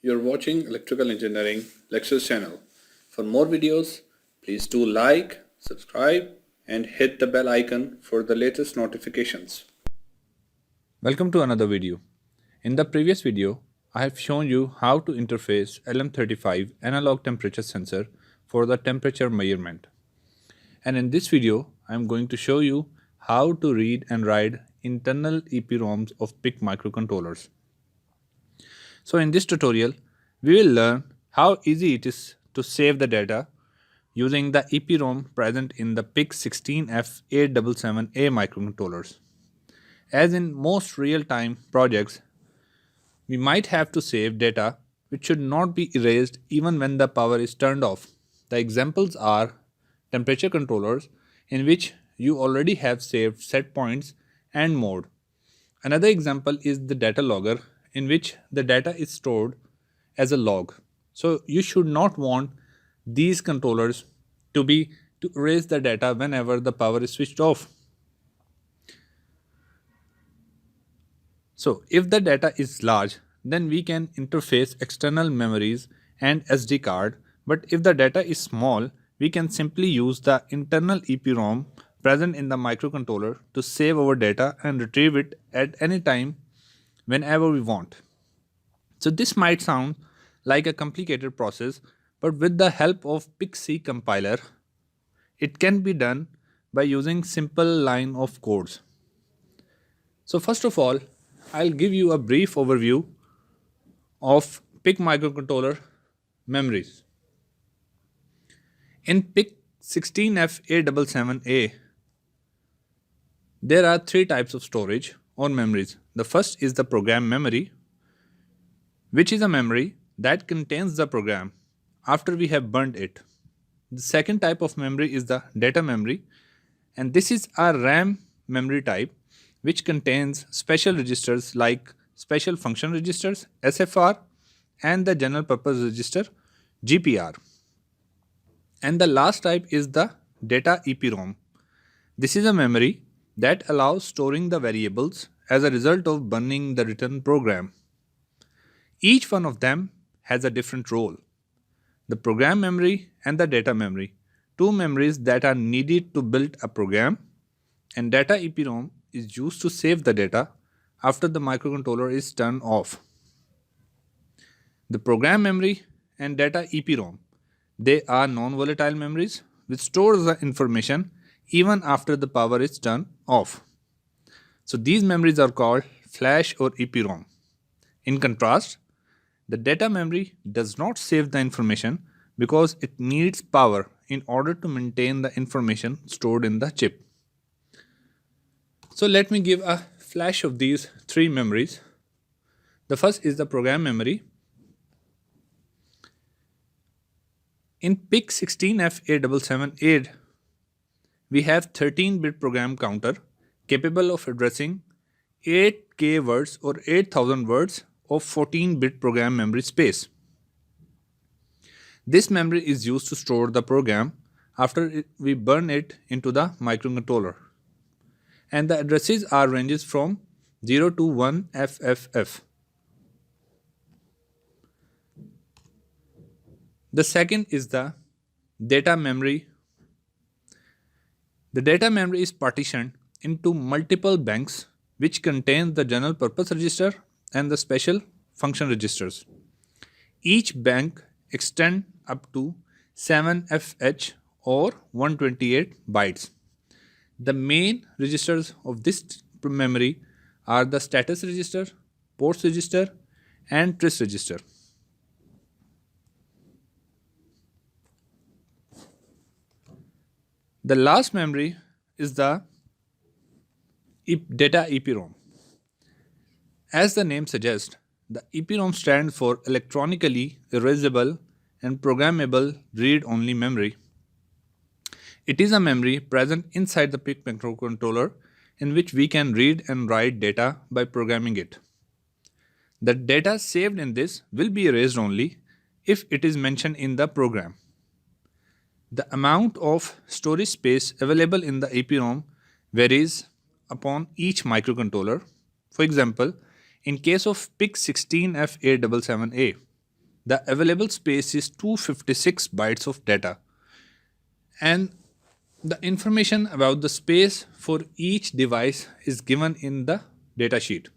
You're watching Electrical Engineering Lectures channel. For more videos, please do like, subscribe and hit the bell icon for the latest notifications. Welcome to another video. In the previous video, I have shown you how to interface LM35 analog temperature sensor for the temperature measurement. And in this video, I am going to show you how to read and write internal EPROMs of PIC microcontrollers. So in this tutorial, we will learn how easy it is to save the data using the EPROM present in the PIC16F877A microcontrollers. As in most real-time projects, we might have to save data which should not be erased even when the power is turned off. The examples are temperature controllers in which you already have saved set points and mode. Another example is the data logger in which the data is stored as a log. So you should not want these controllers to erase the data whenever the power is switched off. So if the data is large, then we can interface external memories and SD card, but if the data is small, we can simply use the internal EPROM present in the microcontroller to save our data and retrieve it at any time whenever we want. So this might sound like a complicated process, but with the help of PIC-C compiler, it can be done by using simple line of codes. So first of all, I'll give you a brief overview of PIC microcontroller memories. In PIC16F877A, there are three types of storage or memories. The first is the program memory, which is a memory that contains the program after we have burned it. The second type of memory is the data memory, and this is a RAM memory type which contains special registers like special function registers SFR and the general purpose register GPR. And the last type is the data EPROM. This is a memory that allows storing the variables as a result of burning the written program. Each one of them has a different role. The program memory and the data memory, two memories that are needed to build a program, and data EPROM is used to save the data after the microcontroller is turned off. The program memory and data EPROM, they are non-volatile memories which stores the information even after the power is turned off. So these memories are called flash or EPROM. In contrast, the data memory does not save the information because it needs power in order to maintain the information stored in the chip. So let me give a flash of these three memories. The first is the program memory. In PIC16F877A, we have 13-bit program counter capable of addressing 8K words or 8000 words of 14-bit program memory space. This memory is used to store the program after we burn it into the microcontroller. And the addresses are ranges from 0 to 1FFF. The second is the data memory. The data memory is partitioned into multiple banks which contain the general purpose register and the special function registers. Each bank extends up to 7FH or 128 bytes. The main registers of this memory are the status register, ports register and trace register. The last memory is the data EPROM. As the name suggests, the EPROM stands for electronically erasable and programmable read-only memory. It is a memory present inside the PIC microcontroller in which we can read and write data by programming it. The data saved in this will be erased only if it is mentioned in the program. The amount of storage space available in the EPROM varies upon each microcontroller. For example, in case of PIC16F877A, The available space is 256 bytes of data, and the information about the space for each device is given in the datasheet.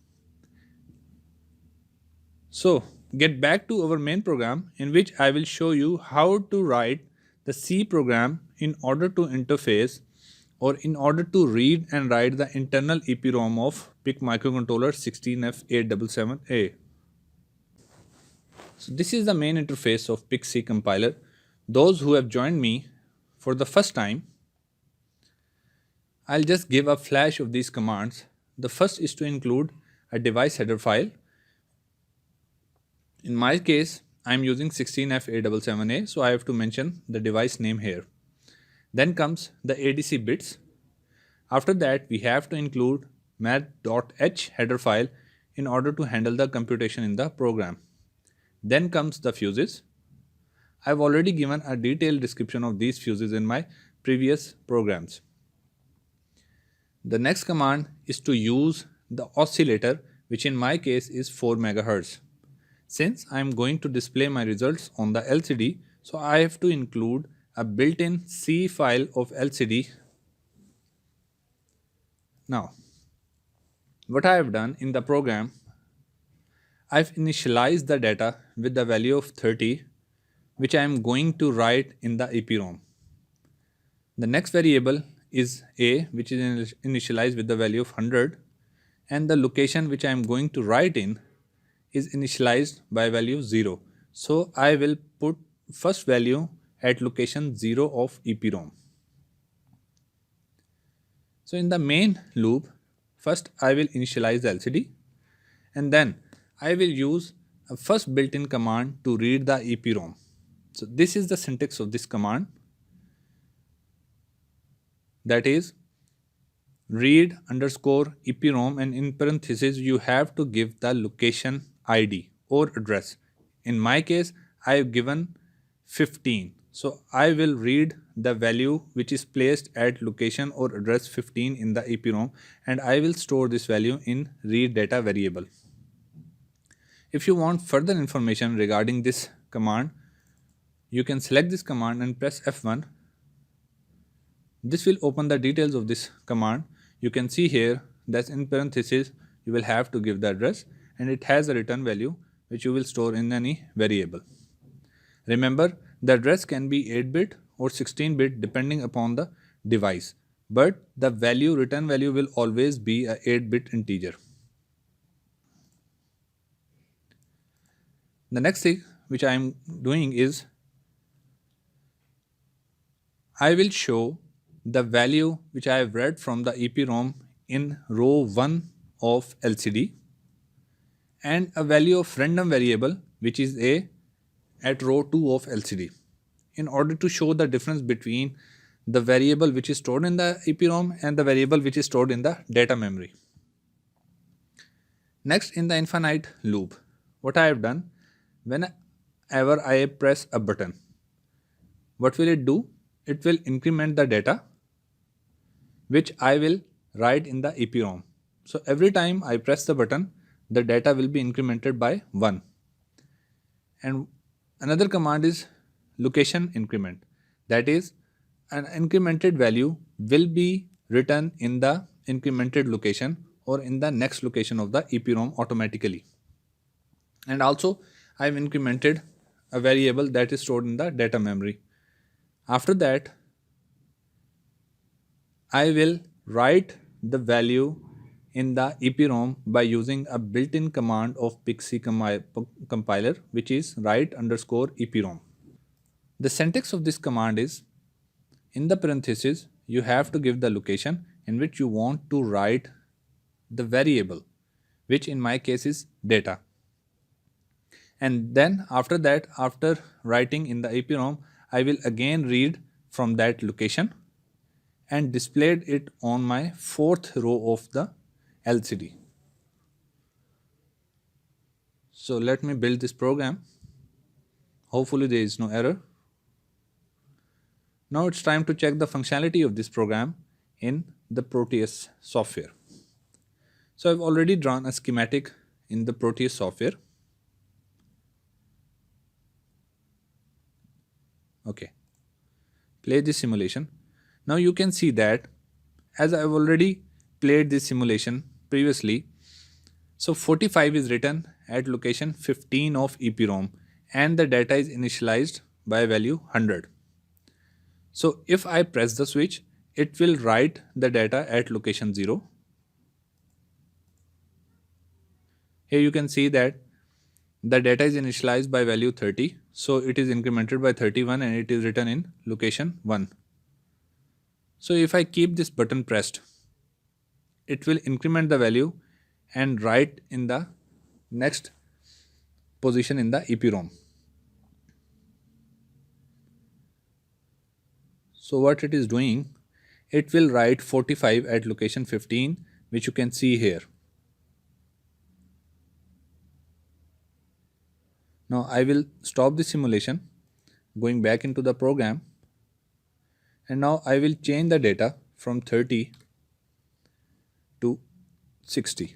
So, get back to our main program, in which I will show you how to write the C program in order to interface or in order to read and write the internal EPROM of PIC microcontroller 16F877A. So this is the main interface of PIC C compiler. Those who have joined me for the first time, I'll just give a flash of these commands. The first is to include a device header file. In my case, I'm using 16F877A, so I have to mention the device name here. Then comes the ADC bits. After that, we have to include math.h header file in order to handle the computation in the program. Then comes the fuses. I've already given a detailed description of these fuses in my previous programs. The next command is to use the oscillator, which in my case is 4 MHz. Since I am going to display my results on the LCD, so I have to include a built-in C file of LCD. Now, what I have done in the program, I've initialized the data with the value of 30, which I am going to write in the EPROM. The next variable is A, which is initialized with the value of 100, and the location which I am going to write in is initialized by value 0. So I will put first value at location 0 of EPROM. So in the main loop, first I will initialize the LCD, and then I will use a first built-in command to read the EPROM. So this is the syntax of this command. That is read underscore EPROM, and in parentheses you have to give the location ID or address. In my case, I have given 15. So I will read the value which is placed at location or address 15 in the EPROM, and I will store this value in read data variable. If you want further information regarding this command, you can select this command and press F1. This will open the details of this command. You can see here that in parentheses you will have to give the address, and it has a return value which you will store in any variable. Remember, the address can be 8-bit or 16-bit depending upon the device, but the return value will always be a 8-bit integer. The next thing which I am doing is I will show the value which I have read from the EPROM in row 1 of LCD, and a value of random variable which is A at row 2 of LCD, in order to show the difference between the variable which is stored in the EPROM and the variable which is stored in the data memory. Next, in the infinite loop, what I have done, whenever I press a button, what will it do? It will increment the data which I will write in the EPROM. So every time I press the button, the data will be incremented by 1. And another command is location increment. That is, an incremented value will be written in the incremented location or in the next location of the EPROM automatically. And also, I have incremented a variable that is stored in the data memory. After that, I will write the value in the EPROM by using a built-in command of PIC C compiler, which is write underscore EPROM. The syntax of this command is, in the parentheses, you have to give the location in which you want to write the variable, which in my case is data. And then after that, after writing in the EPROM, I will again read from that location and displayed it on my 4th row of the LCD. So let me build this program. Hopefully there is no error. Now it's time to check the functionality of this program in the Proteus software. So I've already drawn a schematic in the Proteus software. Okay, play this simulation. Now you can see that as I've already played this simulation previously, so 45 is written at location 15 of EPROM and the data is initialized by value 100. So if I press the switch, it will write the data at location 0. Here you can see that the data is initialized by value 30. So it is incremented by 31 and it is written in location 1. So if I keep this button pressed, it will increment the value and write in the next position in the EPROM. So what it is doing, it will write 45 at location 15, which you can see here. Now I will stop the simulation, going back into the program, and now I will change the data from 30 to 60.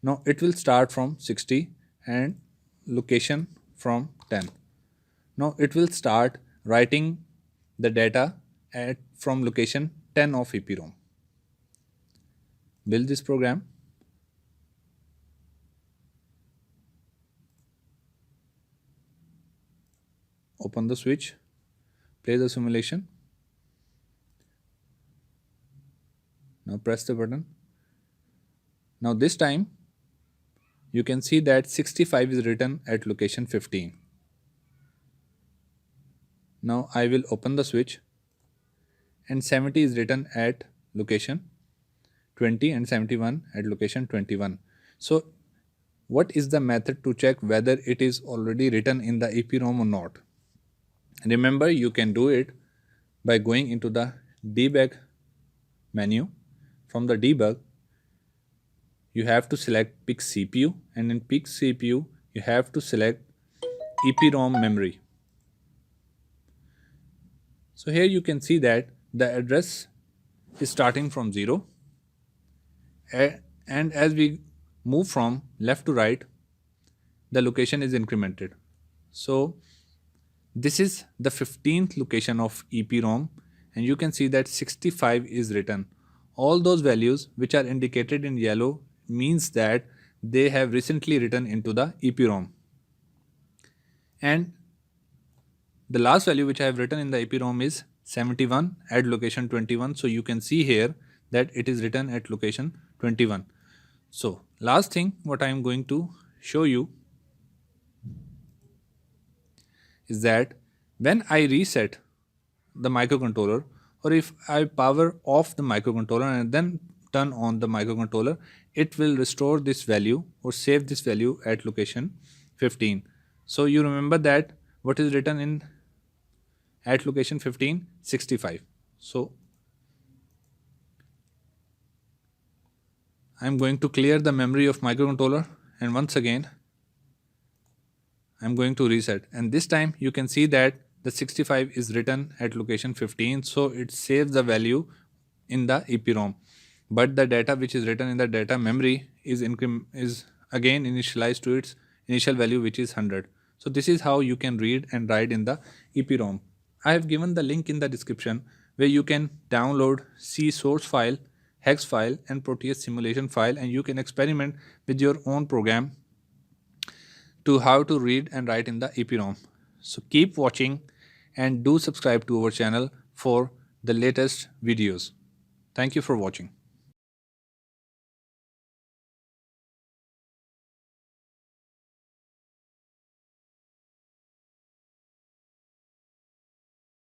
Now it will start from 60 and location from 10. Now it will start writing the data from location 10 of EPROM. Build this program. Open the switch, play the simulation. Now press the button. Now this time you can see that 65 is written at location 15. Now I will open the switch and 70 is written at location 20 and 71 at location 21. So what is the method to check whether it is already written in the EPROM or not? Remember, you can do it by going into the debug menu. From the debug, you have to select pick CPU, and in pick CPU you have to select EPROM memory. So here you can see that the address is starting from 0, and as we move from left to right, the location is incremented. So this is the 15th location of EPROM, and you can see that 65 is written. All those values which are indicated in yellow means that they have recently written into the EPROM. And the last value which I have written in the EPROM is 71 at location 21. So you can see here that it is written at location 21. So last thing what I am going to show you is that when I reset the microcontroller, or if I power off the microcontroller and then turn on the microcontroller, it will restore this value or save this value at location 15. So you remember that what is written in at location 15, 65. So I am going to clear the memory of microcontroller, and once again I am going to reset, and this time you can see that the 65 is written at location 15, so it saves the value in the EPROM, but the data which is written in the data memory is again initialized to its initial value, which is 100. So this is how you can read and write in the EPROM. I have given the link in the description where you can download C source file, hex file and Proteus simulation file, and you can experiment with your own program to how to read and write in the EPROM. So keep watching and do subscribe to our channel for the latest videos. Thank you for watching.